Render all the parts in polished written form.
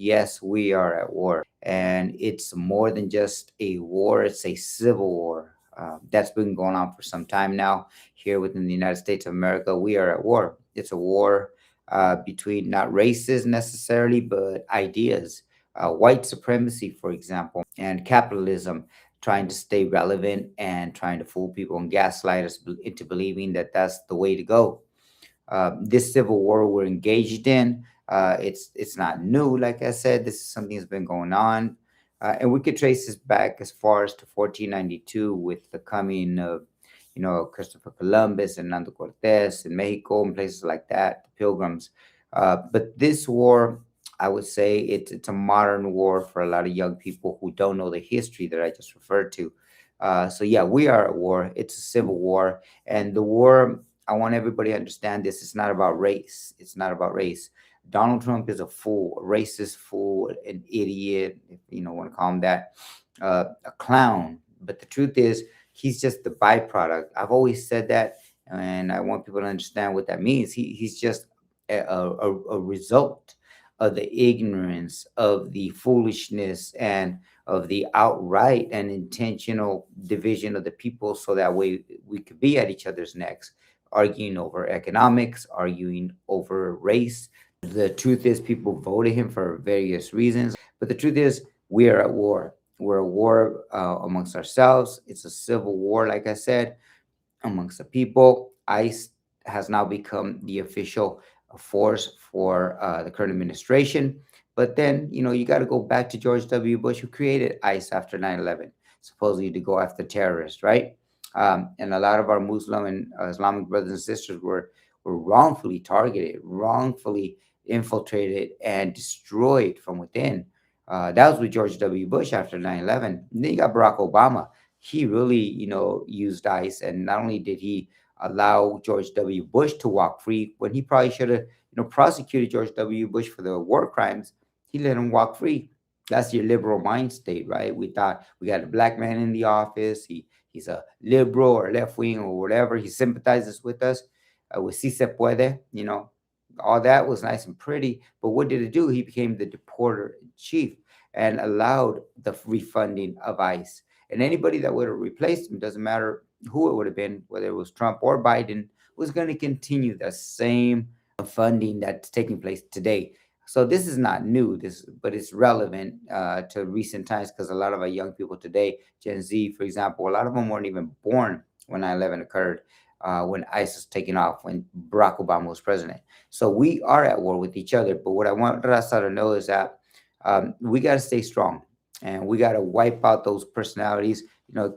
Yes, we are at war. And it's more than just a war, it's a civil war. That's been going on for some time now here within the United States of America. We are at war. It's a war between not races necessarily, but ideas. White supremacy, for example, and capitalism trying to stay relevant and trying to fool people and gaslight us into believing that that's the way to go. This civil war we're engaged in, it's not new. Like I said, this is something that's been going on, and we could trace this back as far as to 1492 with the coming of, Christopher Columbus and Nando Cortez in Mexico and places like that, the Pilgrims. But this war, I would say it's a modern war for a lot of young people who don't know the history that I just referred to. So yeah, we are at war. It's a civil war, and the war, I want everybody to understand this. It's not about race. It's not about race. Donald Trump is a fool, a racist fool, an idiot, if you know want to call him that, a clown. But the truth is, he's just the byproduct. I've always said that, and I want people to understand what that means. He's just a result of the ignorance, of the foolishness, and of the outright and intentional division of the people, so that way we could be at each other's necks, arguing over economics, arguing over race. The truth is, people voted him for various reasons, but the truth is, we are at war. We're at war amongst ourselves. It's a civil war, like I said, amongst the people. ICE has now become the official force for the current administration. But then, you got to go back to George W. Bush, who created ICE after 9/11, supposedly to go after terrorists, right? And a lot of our Muslim and Islamic brothers and sisters were wrongfully targeted, wrongfully infiltrated, and destroyed from within. That was with George W. Bush after 9/11. And then you got Barack Obama. He really, used ICE, and not only did he allow George W. Bush to walk free when he probably should have, prosecuted George W. Bush for the war crimes, he let him walk free. That's your liberal mind state, right? We thought we got a black man in the office. He's a liberal or left wing or whatever. He sympathizes with us. With Si Se Puede, all that was nice and pretty. But what did it do? He became the deporter in chief and allowed the refunding of ICE. And anybody that would have replaced him, doesn't matter who it would have been, whether it was Trump or Biden, was going to continue the same funding that's taking place today. So this is not new, but it's relevant to recent times, because a lot of our young people today, Gen Z, for example, a lot of them weren't even born when 9/11 occurred, when ICE was taking off, when Barack Obama was president. So we are at war with each other. But what I want Raza to know is that we got to stay strong, and we got to wipe out those personalities,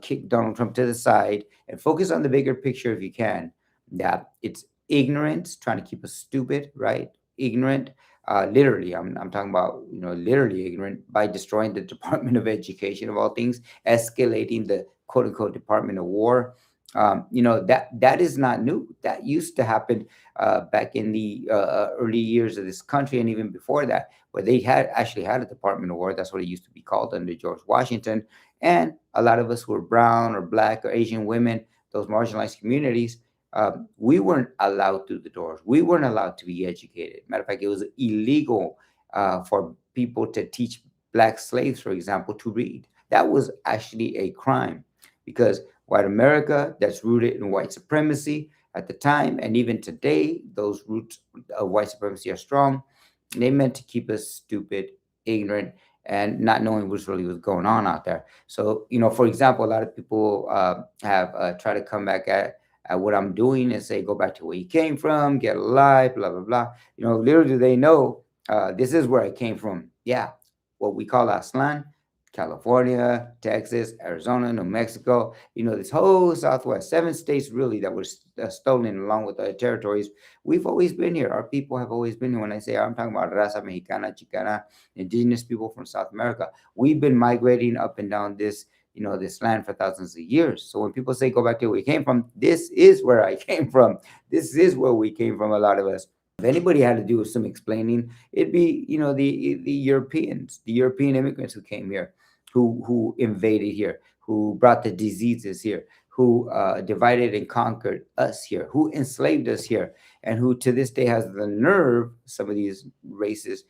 kick Donald Trump to the side and focus on the bigger picture if you can. That it's ignorance trying to keep us stupid, right? Ignorant. Literally, I'm talking about, literally ignorant, by destroying the Department of Education of all things, escalating the quote unquote Department of War. That is not new. That used to happen back in the early years of this country, and even before that, where they had actually had a Department of War. That's what it used to be called under George Washington. And a lot of us who were brown or black or Asian women, those marginalized communities, we weren't allowed through the doors. We weren't allowed to be educated. Matter of fact, it was illegal for people to teach black slaves, for example, to read. That was actually a crime, because white America, that's rooted in white supremacy at the time, and even today, those roots of white supremacy are strong. They meant to keep us stupid, ignorant, and not knowing what's really was going on out there. So, for example, a lot of people have tried to come back at what I'm doing and say, go back to where you came from, get alive, blah, blah, blah. Little do they know, this is where I came from. Yeah, what we call Aslan, California, Texas, Arizona, New Mexico, this whole Southwest, 7 states really that were stolen along with other territories. We've always been here. Our people have always been here. When I say I'm talking about Raza Mexicana, Chicana, indigenous people from South America, we've been migrating up and down this land for thousands of years. So when people say go back to where we came from, this is where I came from. This is where we came from, a lot of us. If anybody had to do some explaining, it'd be, the Europeans, the European immigrants who came here, who invaded here, who brought the diseases here, who divided and conquered us here, who enslaved us here, and who to this day has the nerve, some of these races,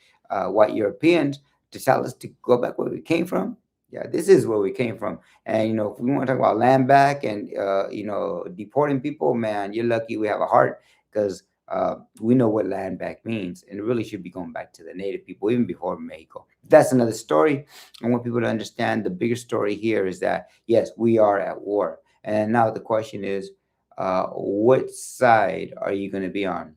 white Europeans to tell us to go back where we came from. Yeah, this is where we came from. And if we want to talk about land back and deporting people, man, you're lucky we have a heart because we know what land back means, and it really should be going back to the native people even before Mexico. That's another story. I want people to understand the bigger story here is that yes, we are at war, and now the question is, what side are you going to be on?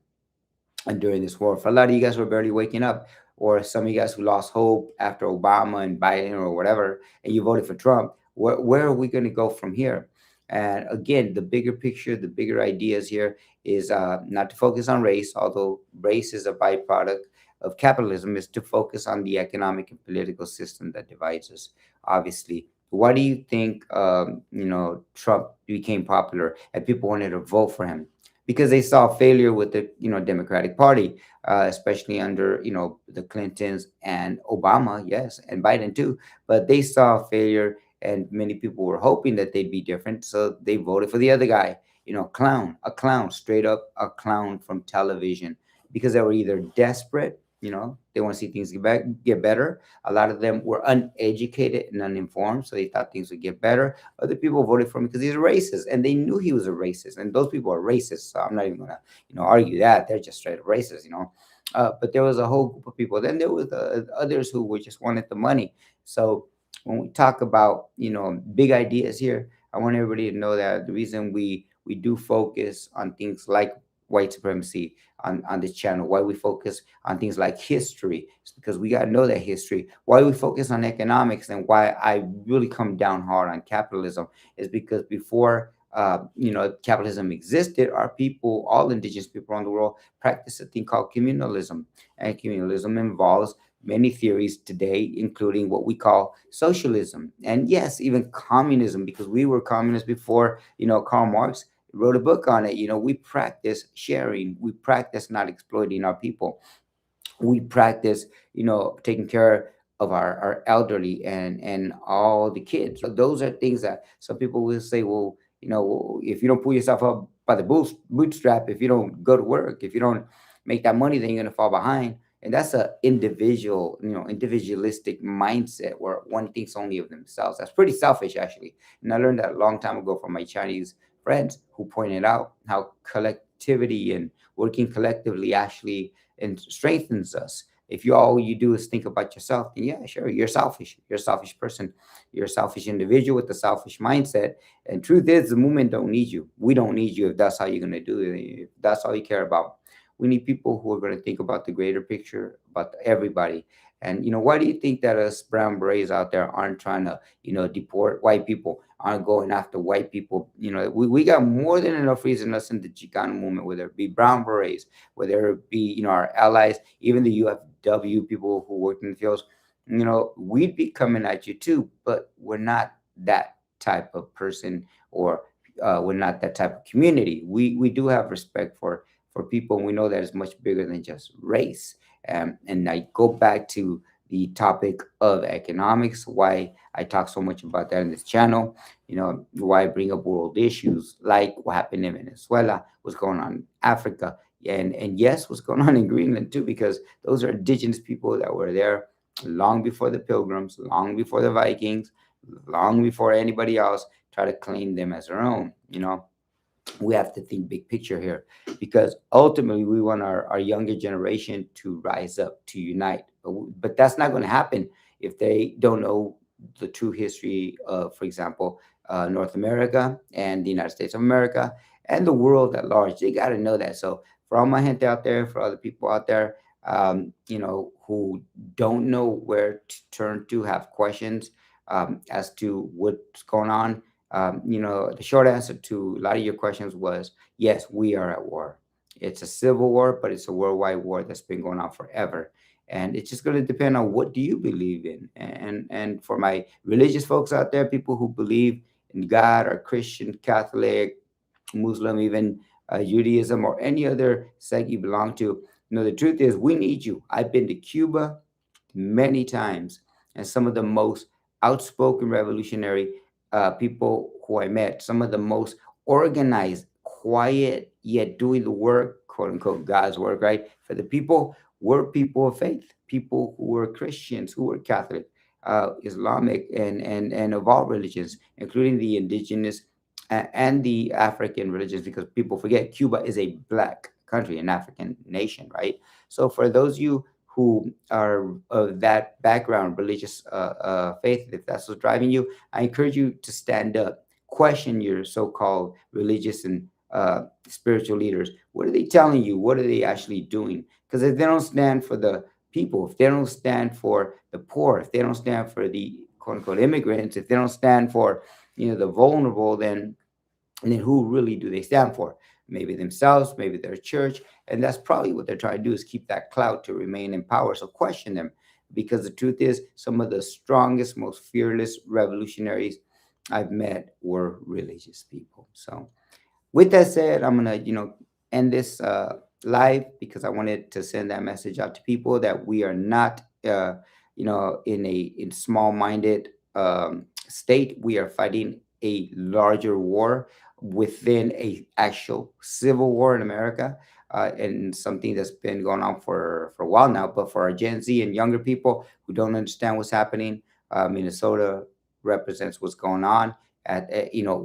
And during this war. For a lot of you guys who are barely waking up, or some of you guys who lost hope after Obama and Biden or whatever, and you voted for Trump, where are we going to go from here? And again, the bigger picture, the bigger ideas here is not to focus on race, although race is a byproduct of capitalism, is to focus on the economic and political system that divides us, obviously. Why do you think Trump became popular and people wanted to vote for him? Because they saw failure with the Democratic Party, especially under the Clintons and Obama, yes, and Biden too. But they saw failure, and many people were hoping that they'd be different, so they voted for the other guy. A clown, straight up a clown from television, because they were either desperate. They want to see things get better. A lot of them were uneducated and uninformed, so they thought things would get better. Other people voted for him because he's a racist, and they knew he was a racist. And those people are racist, so I'm not even gonna, argue that they're just straight up racist. But there was a whole group of people. Then there was others who were just wanted the money. So when we talk about big ideas here, I want everybody to know that the reason we do focus on things like white supremacy on this channel, why we focus on things like history, it's because we got to know that history. Why we focus on economics, and why I really come down hard on capitalism, is because before capitalism existed, our people, all indigenous people around the world, practiced a thing called communalism. And communalism involves many theories today, including what we call socialism, and yes, even communism, because we were communists before Karl Marx wrote a book on it. We practice sharing, we practice not exploiting our people, we practice taking care of our elderly and all the kids. Those are things that some people will say, well, if you don't pull yourself up by the bootstrap, if you don't go to work, if you don't make that money, then you're going to fall behind. And that's a individualistic mindset where one thinks only of themselves. That's pretty selfish, actually. And I learned that a long time ago from my Chinese friends, who pointed out how collectivity and working collectively actually and strengthens us. If all you do is think about yourself, then yeah, sure, you're selfish. You're a selfish person. You're a selfish individual with a selfish mindset. And truth is, the movement don't need you. We don't need you if that's how you're gonna do it. If that's all you care about. We need people who are going to think about the greater picture, about everybody. And why do you think that us brown berets out there aren't trying to, deport white people, aren't going after white people? We got more than enough reason us in the Chicano movement, whether it be brown berets, whether it be, our allies, even the UFW people who work in the fields. We'd be coming at you too, but we're not that type of person, or we're not that type of community. We do have respect for people, and we know that it's much bigger than just race. And I go back to the topic of economics, why I talk so much about that in this channel, why I bring up world issues like what happened in Venezuela, what's going on in Africa, and yes, what's going on in Greenland too, because those are indigenous people that were there long before the Pilgrims, long before the Vikings, long before anybody else tried to claim them as their own. We have to think big picture here, because ultimately we want our younger generation to rise up, to unite, but that's not going to happen if they don't know the true history of, for example, North America and the United States of America and the world at large. They got to know that. So for all my gente out there, for other people out there, who don't know where to turn to, have questions as to what's going on, the short answer to a lot of your questions was yes, we are at war. It's a civil war, but it's a worldwide war that's been going on forever. And it's just going to depend on what do you believe in. And for my religious folks out there, people who believe in God, or Christian, Catholic, Muslim, even Judaism, or any other sect you belong to, the truth is we need you. I've been to Cuba many times, and some of the most outspoken revolutionary people who I met, some of the most organized, quiet, yet doing the work, quote unquote, God's work, right? For the people were people of faith, people who were Christians, who were Catholic, Islamic, and of all religions, including the indigenous and the African religions, because people forget Cuba is a black country, an African nation, right? So for those of you who are of that background, religious faith, if that's what's driving you, I encourage you to stand up, question your so-called religious and spiritual leaders. What are they telling you? What are they actually doing? Because if they don't stand for the people, if they don't stand for the poor, if they don't stand for the quote unquote immigrants, if they don't stand for the vulnerable, then who really do they stand for? Maybe themselves, maybe their church, and that's probably what they're trying to do is keep that clout to remain in power. So question them, because the truth is, some of the strongest, most fearless revolutionaries I've met were religious people. So with that said, I'm gonna end this live because I wanted to send that message out to people that we are not in a small minded state. We are fighting a larger war within a actual civil war in America. And something that's been going on for a while now. But for our Gen Z and younger people who don't understand what's happening, Minnesota represents what's going on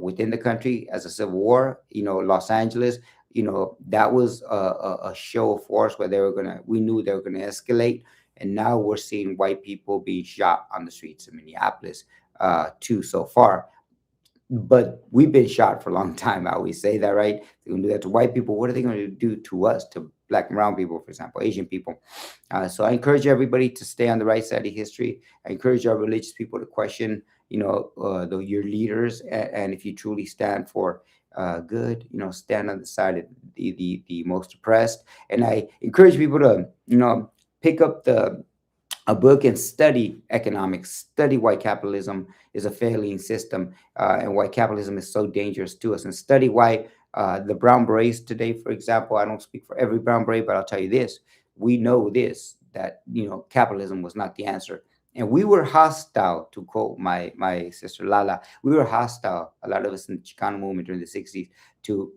within the country as a civil war. Los Angeles, that was a show of force where we knew they were gonna escalate, and now we're seeing white people being shot on the streets of Minneapolis too so far. But we've been shot for a long time. I always say that, right? They're gonna do that to white people. What are they going to do to us, to black and brown people, for example, Asian people? So I encourage everybody to stay on the right side of history. I encourage our religious people to question, your leaders, and if you truly stand for good, stand on the side of the most oppressed. And I encourage people to, pick up a book and study economics, study why capitalism is a failing system, and why capitalism is so dangerous to us, and study why the brown berets today, for example, I don't speak for every brown beret, but I'll tell you this: we know this, that capitalism was not the answer. And we were hostile, to quote my sister Lala. We were hostile, a lot of us in the Chicano movement during the '60s, to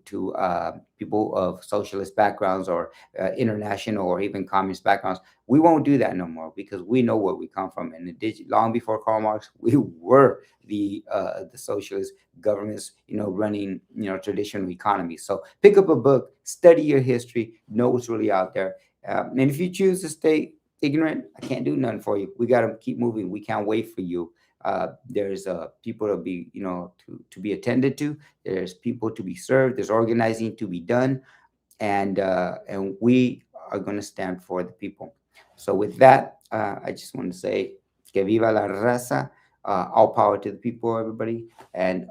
people of socialist backgrounds or international or even communist backgrounds. We won't do that no more because we know where we come from. And long before Karl Marx, we were the socialist governments, running traditional economies. So pick up a book, study your history, know what's really out there. And if you choose to stay ignorant, I can't do nothing for you. We got to keep moving. We can't wait for you. There's people to be, to be attended to. There's people to be served. There's organizing to be done, and we are going to stand for the people. So with that, I just want to say que viva la raza, all power to the people, everybody, and